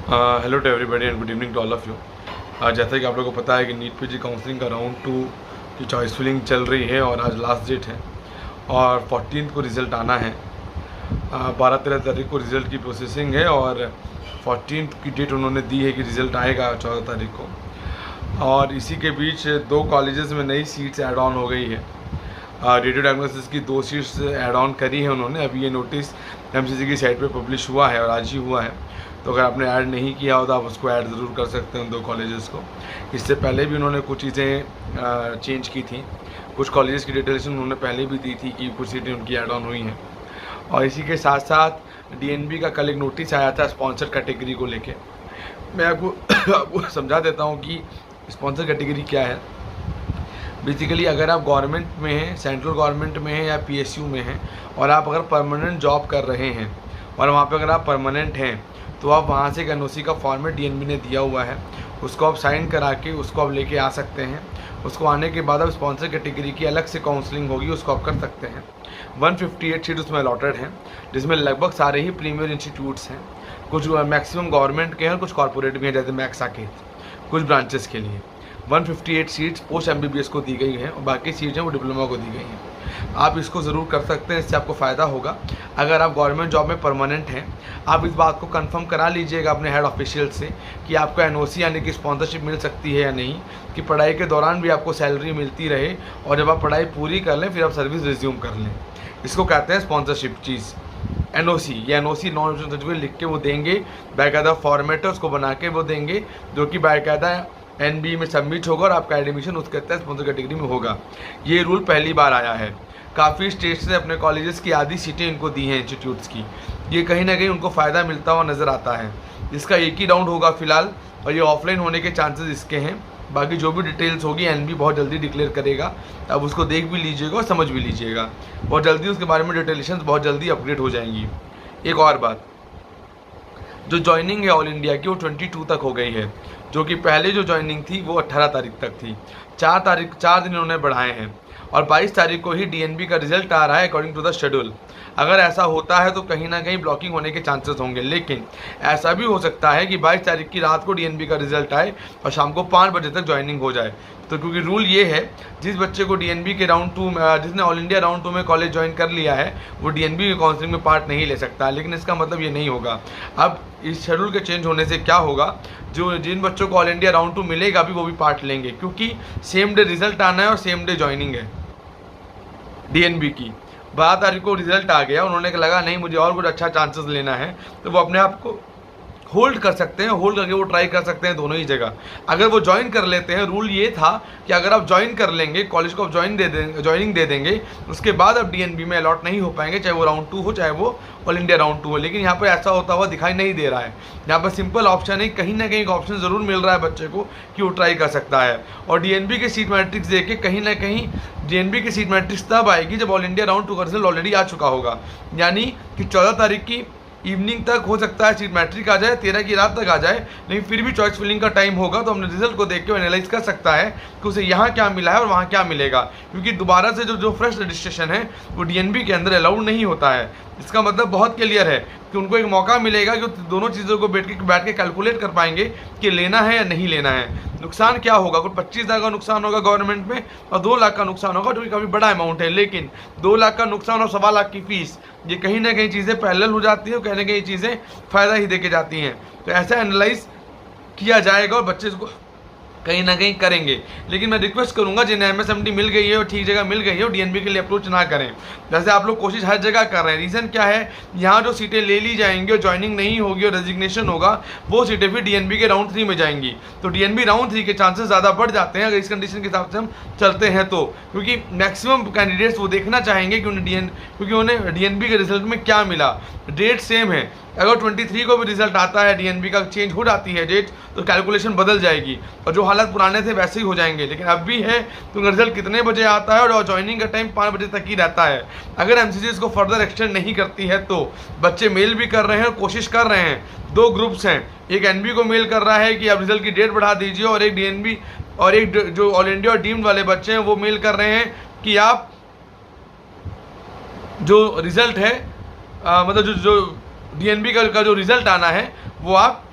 Hello to everybody and good evening to all of you. जैसा कि आप लोगों को पता है कि नीट पीजी काउंसलिंग का राउंड 2 की चॉइस फिलिंग चल रही है और आज लास्ट डेट है और 14 को रिज़ल्ट आना है। 12-13 तारीख को रिज़ल्ट की प्रोसेसिंग है और 14 की डेट उन्होंने दी है कि रिज़ल्ट आएगा 14 तारीख को। और इसी के बीच 2 कॉलेजेस में नई सीट्स ऐड ऑन हो गई है। रेडियो डायग्नोसिस की 2 सीट्स ऐड ऑन करी है उन्होंने। अभी ये नोटिस एमसीसी की साइट पे पब्लिश हुआ है और आज ही हुआ है, तो अगर आपने ऐड नहीं किया हो तो आप उसको ऐड ज़रूर कर सकते हैं उन 2 कॉलेजेस को। इससे पहले भी उन्होंने कुछ चीज़ें चेंज की थी, कुछ कॉलेजेस की डिटेल्स उन्होंने पहले भी दी थी कि कुछ सीटें उनकी ऐड ऑन हुई हैं। और इसी के साथ साथ डीएनबी का कल एक नोटिस आया था स्पॉन्सर कैटेगरी को लेके। मैं आपको समझा देता हूँ कि स्पॉन्सर कैटेगरी क्या है। बेसिकली अगर आप गवर्नमेंट में हैं, सेंट्रल गवर्नमेंट में हैं या पीएसयू में हैं और आप अगर परमानेंट जॉब कर रहे हैं और वहाँ पे अगर आप परमानेंट हैं तो आप वहाँ से एक एनओसी का फॉर्मेट डीएनबी ने दिया हुआ है, उसको आप साइन करा के उसको आप लेके आ सकते हैं। उसको आने के बाद अब स्पॉन्सर कैटेगरी की अलग से काउंसलिंग होगी, उसको आप कर सकते हैं। 158 सीट उसमें अलॉटेड हैं, जिसमें लगभग सारे ही प्रीमियर इंस्टीट्यूट्स हैं। कुछ मैक्सिमम गवर्नमेंट के हैं, कुछ कॉर्पोरेट भी हैं जैसे मैक्स साकेत, कुछ ब्रांचेस के लिए 158 सीट्स पोस्ट एमबीबीएस को दी गई हैं और बाकी सीट्स हैं वो डिप्लोमा को दी गई हैं। आप इसको ज़रूर कर सकते हैं, इससे आपको फ़ायदा होगा। अगर आप गवर्नमेंट जॉब में परमानेंट हैं, आप इस बात को कंफर्म करा लीजिएगा अपने हेड ऑफिशियल से कि आपको एनओसी यानी कि स्पॉन्सरशिप मिल सकती है या नहीं, कि पढ़ाई के दौरान भी आपको सैलरी मिलती रहे और जब आप पढ़ाई पूरी कर लें फिर आप सर्विस रिज्यूम कर लें। इसको कहते हैं स्पॉन्सरशिप चीज़, एनओसी। ये एनओसी नॉन सर्टिफिकेट लिख के वो देंगे, बाकायदा फॉर्मेट है उसको बना के वो देंगे, जो कि बाकायदा एनबी में सबमिट होगा और आपका एडमिशन उसके तहत स्पॉन्सर कैटेगरी में होगा। ये रूल पहली बार आया है। काफ़ी स्टेट्स ने अपने कॉलेजेस की आधी सीटें इनको दी हैं इंस्टीट्यूट्स की। ये कहीं ना कहीं उनको फ़ायदा मिलता हुआ नज़र आता है। इसका एक ही राउंड होगा फिलहाल और ये ऑफलाइन होने के चांसेस इसके हैं। बाकी जो भी डिटेल्स होगी एनबी बहुत जल्दी डिक्लेयर करेगा, अब उसको देख भी लीजिएगा और समझ भी लीजिएगा। बहुत जल्दी उसके बारे में डिटेल्स बहुत जल्दी अपडेट हो जाएंगी। एक और बात, जो ज्वाइनिंग है ऑल इंडिया की वो 22 तक हो गई है, जो कि पहले जो ज्वाइनिंग थी वो 18 तारीख तक थी। 4 दिन इन्होंने बढ़ाए हैं और 22 तारीख को ही डीएनबी का रिजल्ट आ रहा है अकॉर्डिंग टू द शेड्यूल। अगर ऐसा होता है तो कहीं ना कहीं ब्लॉकिंग होने के चांसेस होंगे, लेकिन ऐसा भी हो सकता है कि 22 तारीख की रात को डीएनबी का रिजल्ट आए और शाम को 5 बजे तक ज्वाइनिंग हो जाए। तो क्योंकि रूल ये है, जिस बच्चे को डीएनबी के राउंड 2 में, जिसने ऑल इंडिया राउंड 2 में कॉलेज ज्वाइन कर लिया है, वो डीएनबी के काउंसलिंग में पार्ट नहीं ले सकता। लेकिन इसका मतलब ये नहीं होगा। अब इस शेड्यूल के चेंज होने से क्या होगा, जो जिन बच्चों को ऑल इंडिया राउंड 2 मिलेगा भी वो भी पार्ट लेंगे, क्योंकि सेम डे रिजल्ट आना है और सेम डे ज्वाइनिंग है डीएनबी की। 12 तारीख को रिजल्ट आ गया, उन्होंने लगा नहीं मुझे और कुछ अच्छा चांसेस लेना है, तो वो अपने आप को होल्ड कर सकते हैं, होल्ड करके वो ट्राई कर सकते हैं दोनों ही जगह। अगर वो ज्वाइन कर लेते हैं, रूल ये था कि अगर आप ज्वाइन कर लेंगे कॉलेज को, आप ज्वाइनिंग दे देंगे, उसके बाद आप डीएनबी में अलॉट नहीं हो पाएंगे, चाहे वो राउंड 2 हो चाहे वो ऑल इंडिया राउंड 2 हो। लेकिन यहाँ पर ऐसा होता हुआ दिखाई नहीं दे रहा है। यहाँ पर सिंपल ऑप्शन है, कहीं ना कहीं एक ऑप्शन ज़रूर मिल रहा है बच्चे को कि वो ट्राई कर सकता है। और डीएनबी के सीट मैट्रिक्स देख के कहीं ना कहीं डीएनबी की सीट मैट्रिक्स तब आएगी जब ऑल इंडिया राउंड 2 का रिजल्ट ऑलरेडी आ चुका होगा। यानी कि 14 तारीख की इवनिंग तक हो सकता है सीट मैट्रिक आ जाए, 13 की रात तक आ जाए, लेकिन फिर भी चॉइस फिलिंग का टाइम होगा तो हमने रिजल्ट को देख के एनालाइज कर सकता है कि उसे यहाँ क्या मिला है और वहाँ क्या मिलेगा। क्योंकि दोबारा से जो फ्रेश रजिस्ट्रेशन है वो डीएनबी के अंदर अलाउड नहीं होता है। इसका मतलब बहुत क्लियर है कि उनको एक मौका मिलेगा कि दोनों चीज़ों को बैठ के कैलकुलेट कर पाएंगे कि लेना है या नहीं लेना है। नुकसान क्या होगा, कुछ 25 लाख का नुकसान होगा गवर्नमेंट में और 2 लाख का नुकसान होगा, जो कि काफ़ी बड़ा अमाउंट है। लेकिन 2 लाख का नुकसान और 1.25 लाख की फीस, ये कहीं ना कहीं चीज़ें पैरेलल हो जाती हैं और कहीं ना कहीं चीज़ें फ़ायदा ही दे के जाती हैं। तो ऐसा एनालाइज किया जाएगा और बच्चे को कहीं ना कहीं करेंगे। लेकिन मैं रिक्वेस्ट करूंगा जिन्हें एमएसएमडी मिल गई है और ठीक जगह मिल गई है, और डीएनबी के लिए अप्रोच ना करें। जैसे आप लोग कोशिश हर जगह कर रहे हैं। रीज़न क्या है, यहाँ जो सीटें ले ली जाएंगी और ज्वाइनिंग नहीं होगी और रेजिग्नेशन होगा, वो सीटें फिर डीएनबी के राउंड 3 में जाएंगी। तो डीएनबी राउंड 3 के चांसेस ज़्यादा बढ़ जाते हैं अगर इस कंडीशन के हिसाब से हम चलते हैं तो, क्योंकि मैक्सिमम कैंडिडेट्स वो देखना चाहेंगे कि उन्हें डीएनबी के रिजल्ट में क्या मिला। डेट सेम है, अगर 23 को भी रिजल्ट आता है, डीएनबी का चेंज हो जाती है डेट, तो कैलकुलेशन बदल जाएगी और जो हालात पुराने थे वैसे ही हो जाएंगे। लेकिन अब भी है तो रिजल्ट कितने बजे आता है और ज्वाइनिंग का टाइम 5 बजे तक ही रहता है। अगर एमसीसी इसको फर्दर एक्सटेंड नहीं करती है तो बच्चे मेल भी कर रहे हैं और कोशिश कर रहे हैं। 2 ग्रुप्स हैं, एक एनबी को मेल कर रहा है कि आप रिजल्ट की डेट बढ़ा दीजिए, और एक डीएनबी और एक जो ऑल इंडिया और डीम्ड वाले बच्चे हैं वो मेल कर रहे हैं कि आप जो रिजल्ट है मतलब जो डीएनबी का जो रिजल्ट आना है वो आप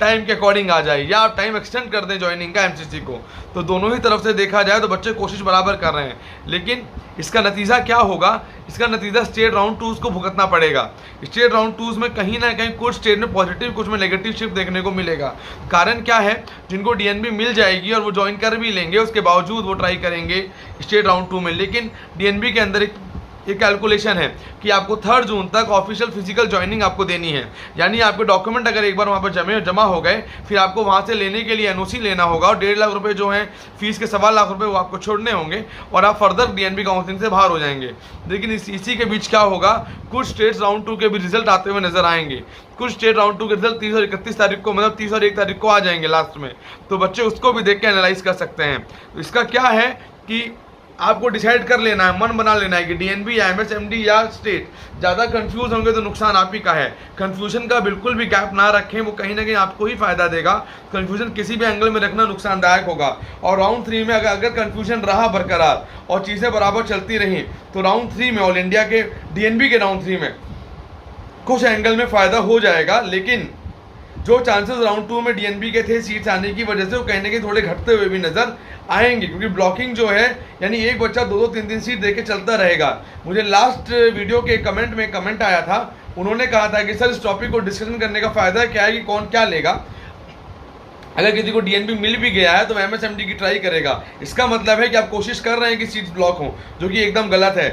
टाइम के अकॉर्डिंग आ जाए, या आप टाइम एक्सटेंड कर दें ज्वाइनिंग का एमसीसी को। तो दोनों ही तरफ से देखा जाए तो बच्चे कोशिश बराबर कर रहे हैं, लेकिन इसका नतीजा क्या होगा? इसका नतीजा स्टेट राउंड 2 को भुगतना पड़ेगा। स्टेट राउंड 2 में कहीं ना कहीं कुछ स्टेट में पॉजिटिव, कुछ में नेगेटिव शिफ्ट देखने को मिलेगा। कारण क्या है? जिनको डीएनबी मिल जाएगी और वो ज्वाइन कर भी लेंगे, उसके बावजूद वो ट्राई करेंगे स्टेट राउंड 2 में। लेकिन डीएनबी के अंदर एक कैलकुलेशन है कि आपको 3 जून तक ऑफिशियल फिजिकल ज्वाइनिंग आपको देनी है। यानी आपके डॉक्यूमेंट अगर एक बार वहाँ पर जमा हो गए, फिर आपको वहाँ से लेने के लिए एनओसी लेना होगा, और 1.5 लाख रुपए जो हैं फीस के 1.25 लाख रुपए वो आपको छोड़ने होंगे, और आप फर्दर डीएनबी काउंसलिंग से बाहर हो जाएंगे। लेकिन इसी के बीच क्या होगा? कुछ स्टेट्स राउंड 2 के भी रिजल्ट आते हुए नजर आएंगे। कुछ स्टेट राउंड 2 के रिजल्ट 30 और 31 तारीख को, मतलब 30 और 1 तारीख को आ जाएंगे लास्ट में। तो बच्चे उसको भी देख के एनालाइज कर सकते हैं। तो इसका क्या है कि आपको डिसाइड कर लेना है, मन बना लेना है कि डीएनबी या एमएसएमडी या स्टेट। ज़्यादा कंफ्यूज होंगे तो नुकसान आप ही का है। कंफ्यूजन का बिल्कुल भी गैप ना रखें, वो कहीं ना कहीं आपको ही फायदा देगा। कंफ्यूजन किसी भी एंगल में रखना नुकसानदायक होगा। और राउंड 3 में अगर कंफ्यूजन रहा बरकरार और चीज़ें बराबर चलती रहीं, तो राउंड 3 में ऑल इंडिया के डीएनबी के राउंड 3 में कुछ एंगल में फ़ायदा हो जाएगा। लेकिन जो चांसेस राउंड 2 में डीएनबी के थे सीट्स आने की वजह से, वो कहीं ना कहीं थोड़े घटते हुए भी नजर आएंगे, क्योंकि ब्लॉकिंग जो है, यानी एक बच्चा 2-2, 3-3 सीट देके चलता रहेगा। मुझे लास्ट वीडियो के कमेंट में कमेंट आया था, उन्होंने कहा था कि सर इस टॉपिक को डिस्कशन करने का फायदा क्या है कि कौन क्या लेगा। अगर किसी को डीएनबी मिल भी गया है तो एमएसएमडी की ट्राई करेगा। इसका मतलब है कि आप कोशिश कर रहे हैं कि सीट्स ब्लॉक हों, जो कि एकदम गलत है।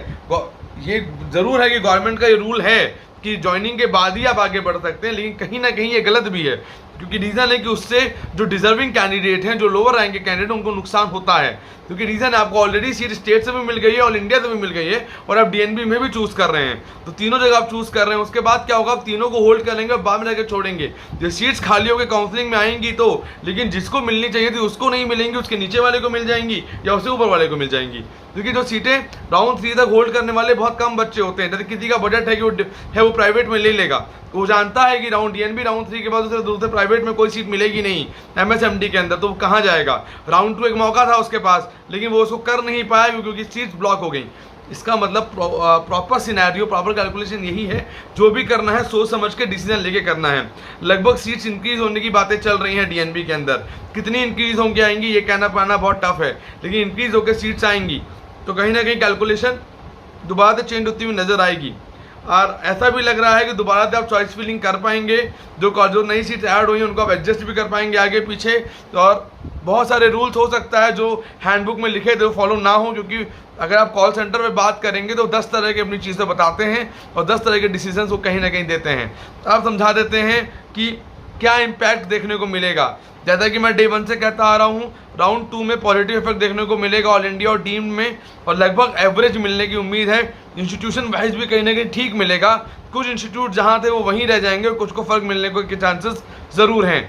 ये जरूर है कि गवर्नमेंट का ये रूल है कि ज्वाइनिंग के बाद ही आप आगे बढ़ सकते हैं, लेकिन कहीं ना कहीं ये गलत भी है, क्योंकि रीज़न है कि उससे जो डिजर्विंग कैंडिडेट हैं, जो लोअर रैंक के कैंडिडेट, उनको नुकसान होता है। क्योंकि रीज़न है आपको ऑलरेडी सीट स्टेट से भी मिल गई है, ऑल इंडिया से भी मिल गई है, और आप डीएनबी में भी चूज़ कर रहे हैं। तो तीनों जगह आप चूज़ कर रहे हैं। उसके बाद क्या होगा? आप तीनों को होल्ड करेंगे और बाद में जाकर छोड़ेंगे। जो सीट्स खाली होकर काउंसलिंग में आएंगी तो, लेकिन जिसको मिलनी चाहिए थी उसको नहीं मिलेंगी, उसके नीचे वाले को मिल जाएंगी या उससे ऊपर वाले को मिल जाएंगी। क्योंकि जो सीटें राउंड 3 तक होल्ड करने वाले बहुत कम बच्चे होते हैं। जैसे किसी का बजट है कि वो प्राइवेट में ले लेगा, वो जानता है कि डीएनबी राउंड 3 के बाद उसे दूसरे प्राइवेट में कोई सीट मिलेगी नहीं एमएसएमडी के अंदर, तो वो कहाँ जाएगा? राउंड 2 एक मौका था उसके पास, लेकिन वो उसको कर नहीं पाया क्योंकि सीट्स ब्लॉक हो गई। इसका मतलब प्रॉपर सिनेरियो, प्रॉपर कैलकुलेशन यही है। जो भी करना है सोच समझ के डिसीजन लेके करना है। लगभग सीट्स इंक्रीज होने की बातें चल रही हैं डीएनबी के अंदर। कितनी इंक्रीज होंगी आएंगी ये कहना पाना बहुत टफ है, लेकिन इंक्रीज होकर सीट्स आएंगी तो कहीं ना कहीं कैलकुलेशन दोबारा से चेंज होती हुई नजर आएगी। और ऐसा भी लग रहा है कि दोबारा से आप चॉइस फिलिंग कर पाएंगे। जो नई सीट्स ऐड हुई हैं उनको आप एडजस्ट भी कर पाएंगे आगे पीछे। तो और बहुत सारे रूल्स हो सकता है जो हैंडबुक में लिखे थे वो फॉलो ना हो, क्योंकि अगर आप कॉल सेंटर में बात करेंगे तो 10 तरह की अपनी चीज़ें बताते हैं और 10 तरह के डिसीजंस वो कहीं ना कहीं देते हैं। तो आप समझा देते हैं कि क्या इम्पैक्ट देखने को मिलेगा। जैसा कि मैं डे 1 से कहता आ रहा हूँ, राउंड 2 में पॉजिटिव इफेक्ट देखने को मिलेगा ऑल इंडिया और डीम्ड में, और लगभग एवरेज मिलने की उम्मीद है। इंस्टीट्यूशन वाइज भी कहीं ना कहीं ठीक मिलेगा। कुछ इंस्टीट्यूट जहाँ थे वो वहीं रह जाएंगे और कुछ को फर्क मिलने के चांसेस ज़रूर हैं।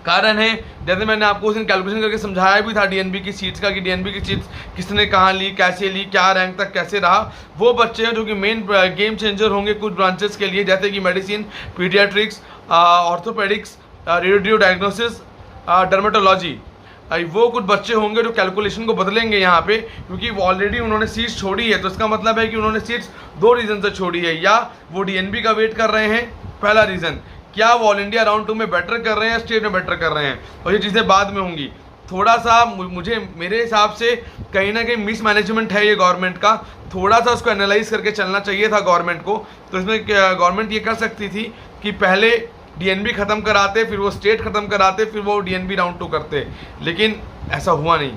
कारण है, जैसे मैंने आपको उस दिन कैलकुलेशन करके समझाया भी था डीएनबी की सीट्स का, कि डीएनबी की सीट्स किसने कहाँ ली, कैसे ली, क्या रैंक तक कैसे रहा। वो बच्चे हैं जो कि मेन गेम चेंजर होंगे कुछ ब्रांचेस के लिए, जैसे कि medicine, paediatrics, orthopaedics, radio diagnosis, dermatology. वो कुछ बच्चे होंगे जो कैलकुलेशन को बदलेंगे यहाँ पे, क्योंकि वो ऑलरेडी उन्होंने सीट्स छोड़ी है। तो इसका मतलब है कि उन्होंने सीट्स 2 रीज़न से छोड़ी है। या वो डीएनबी का वेट कर रहे हैं, पहला रीज़न, क्या वो ऑल इंडिया राउंड 2 में बेटर कर रहे हैं या स्टेट में बेटर कर रहे हैं, और ये चीज़ें बाद में होंगी। थोड़ा सा मेरे हिसाब से कहीं ना कहीं मिस मैनेजमेंट है ये गवर्नमेंट का। थोड़ा सा उसको एनालाइज करके चलना चाहिए था गवर्नमेंट को। तो इसमें गवर्नमेंट ये कर सकती थी कि पहले डीएनबी ख़त्म कराते, फिर वो स्टेट ख़त्म कराते, फिर वो डीएनबी राउंड 2 करते, लेकिन ऐसा हुआ नहीं।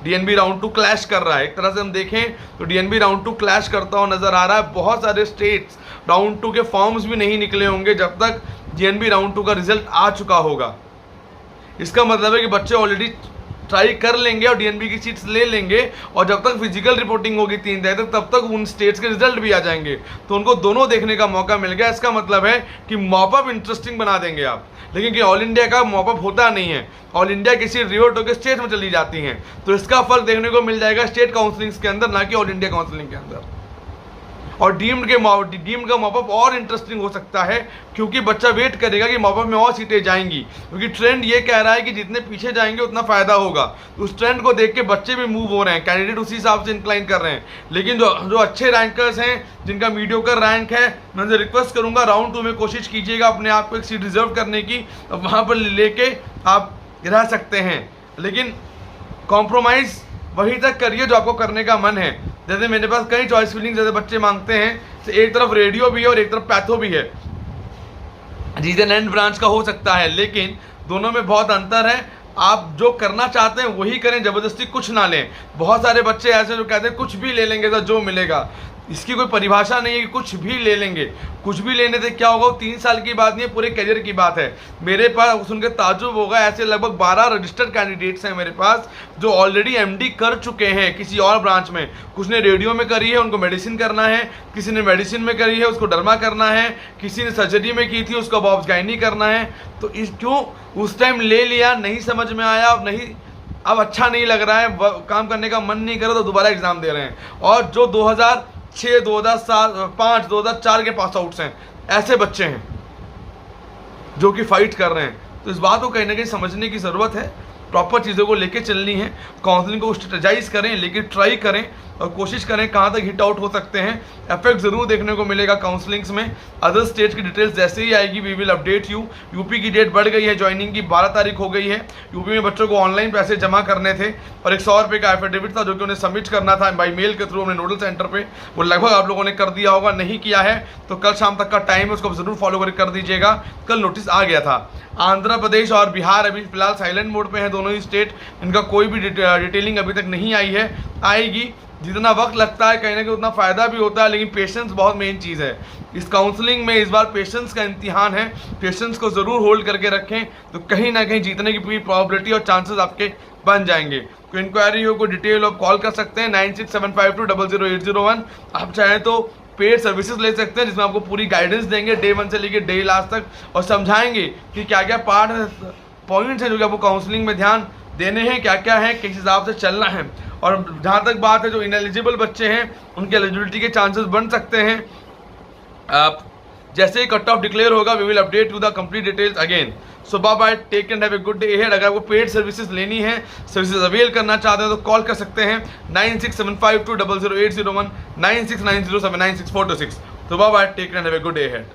डीएनबी राउंड 2 क्लैश कर रहा है। एक तरह से हम देखें तो डीएनबी राउंड 2 क्लैश करता हुआ नज़र आ रहा है। बहुत सारे स्टेट्स राउंड 2 के फॉर्म्स भी नहीं निकले होंगे जब तक डीएनबी राउंड 2 का रिजल्ट आ चुका होगा। इसका मतलब है कि बच्चे ऑलरेडी ट्राई कर लेंगे और डीएनबी की सीट्स ले लेंगे, और जब तक फिजिकल रिपोर्टिंग होगी 3 तारीख तक, तब तक उन स्टेट्स के रिजल्ट भी आ जाएंगे। तो उनको दोनों देखने का मौका मिल गया। इसका मतलब है कि मॉपअप इंटरेस्टिंग बना देंगे आप। लेकिन कि ऑल इंडिया का मॉपअप होता नहीं है, ऑल इंडिया की सीट रिवर्ट होकर स्टेट में चली जाती हैं। तो इसका फर्क देखने को मिल जाएगा स्टेट काउंसलिंग के अंदर, ना कि ऑल इंडिया काउंसलिंग के अंदर। और डीम्ड का मॉपअप और इंटरेस्टिंग हो सकता है, क्योंकि बच्चा वेट करेगा कि मॉपअप में और सीटें जाएंगी, क्योंकि ट्रेंड ये कह रहा है कि जितने पीछे जाएंगे उतना फायदा होगा। उस ट्रेंड को देख के बच्चे भी मूव हो रहे हैं, कैंडिडेट उसी हिसाब से इंक्लाइन कर रहे हैं। लेकिन जो अच्छे रैंकर्स हैं, जिनका मीडियोकर रैंक है, मैं उनसे रिक्वेस्ट करूंगा राउंड 2 में कोशिश कीजिएगा अपने आप को एक सीट रिजर्व करने की, वहां पर लेके आप रह सकते हैं। लेकिन कॉम्प्रोमाइज़ वहीं तक करिए जो आपको करने का मन है। जैसे मेरे पास कई चॉइस फिलिंग जैसे बच्चे मांगते हैं, तो एक तरफ रेडियो भी है और एक तरफ पैथो भी है। रीजन एंड ब्रांच का हो सकता है, लेकिन दोनों में बहुत अंतर है। आप जो करना चाहते हैं वही करें, जबरदस्ती कुछ ना लें। बहुत सारे बच्चे ऐसे जो कहते हैं कुछ भी ले लेंगे तो जो मिलेगा, इसकी कोई परिभाषा नहीं है कि कुछ भी ले लेंगे। कुछ भी लेने से क्या होगा, 3 साल की बात नहीं है, पूरे करियर की बात है। मेरे पास सुनकर ताज्जुब होगा, ऐसे लगभग 12 रजिस्टर्ड कैंडिडेट्स हैं मेरे पास जो ऑलरेडी एमडी कर चुके हैं किसी और ब्रांच में। कुछ ने रेडियो में करी है, उनको मेडिसिन करना है, किसी ने मेडिसिन में करी है, उसको डर्मा करना है, किसी ने सर्जरी में की थी, उसको बॉब्स गायनी करना है। तो क्यों उस टाइम ले लिया, नहीं समझ में आया, अब अच्छा नहीं लग रहा है, काम करने का मन नहीं कर रहा, तो दोबारा एग्जाम दे रहे हैं। और जो 2006, 2005, 2004 के पास आउट्स हैं, ऐसे बच्चे हैं जो कि फाइट कर रहे हैं। तो इस बात को कहीं ना कहीं समझने की ज़रूरत है, प्रॉपर चीज़ों को लेके चलनी है। काउंसलिंग को स्ट्रेटेजाइज करें, लेकिन ट्राई करें और कोशिश करें कहाँ तक हिट आउट हो सकते हैं। इफेक्ट ज़रूर देखने को मिलेगा काउंसलिंग्स में। अदर स्टेट की डिटेल्स जैसे ही आएगी we will update you. UP की डेट बढ़ गई है, ज्वाइनिंग की 12 तारीख हो गई है। यूपी में बच्चों को ऑनलाइन पैसे जमा करने थे और एक 100 रुपये का एफिडेविट था जो कि उन्हें सबमिट करना था बाई मेल के थ्रू अपने नोडल सेंटर पर। वो लगभग आप लोगों ने कर दिया होगा, नहीं किया है तो कल शाम तक का टाइम है, उसको ज़रूर फॉलो करके कर दीजिएगा। कल नोटिस आ गया था। आंध्र प्रदेश और बिहार अभी फिलहाल साइलेंट मोड पे हैं, दोनों ही स्टेट। इनका कोई भी डिटेलिंग अभी तक नहीं आई है, आएगी। जितना वक्त लगता है कहीं ना कहीं उतना फ़ायदा भी होता है, लेकिन पेशेंस बहुत मेन चीज़ है। इस काउंसलिंग में इस बार पेशेंस का इम्तिहान है। पेशेंस को ज़रूर होल्ड करके रखें, तो कहीं ना कहीं जीतने की पूरी प्रॉबिलिटी और चांसेस आपके बन जाएंगे। कोई इंक्वायरी हो, कोई डिटेल आप कॉल कर सकते हैं 9675200801। आप चाहें तो पेड सर्विसेज ले सकते हैं, जिसमें आपको पूरी गाइडेंस देंगे डे 1 से लेकर डे लास्ट तक, और समझाएंगे कि क्या क्या पॉइंट्स हैं जो कि आपको काउंसलिंग में ध्यान देने हैं, क्या क्या है, किस हिसाब से चलना है। और जहाँ तक बात है जो इनएलिजिबल बच्चे हैं उनके एलिजिबिलिटी के चांसेस बन सकते हैं। आप जैसे ही कट ऑफ डिक्लेयर होगा we will update you the complete details again. So bye bye, take and have a good day ahead. अगर आपको पेड सर्विसेज लेनी है, सर्विसेज अवेल करना चाहते हैं तो कॉल कर सकते हैं 9675200801 9690796426। तो bye bye, take and have a good day ahead.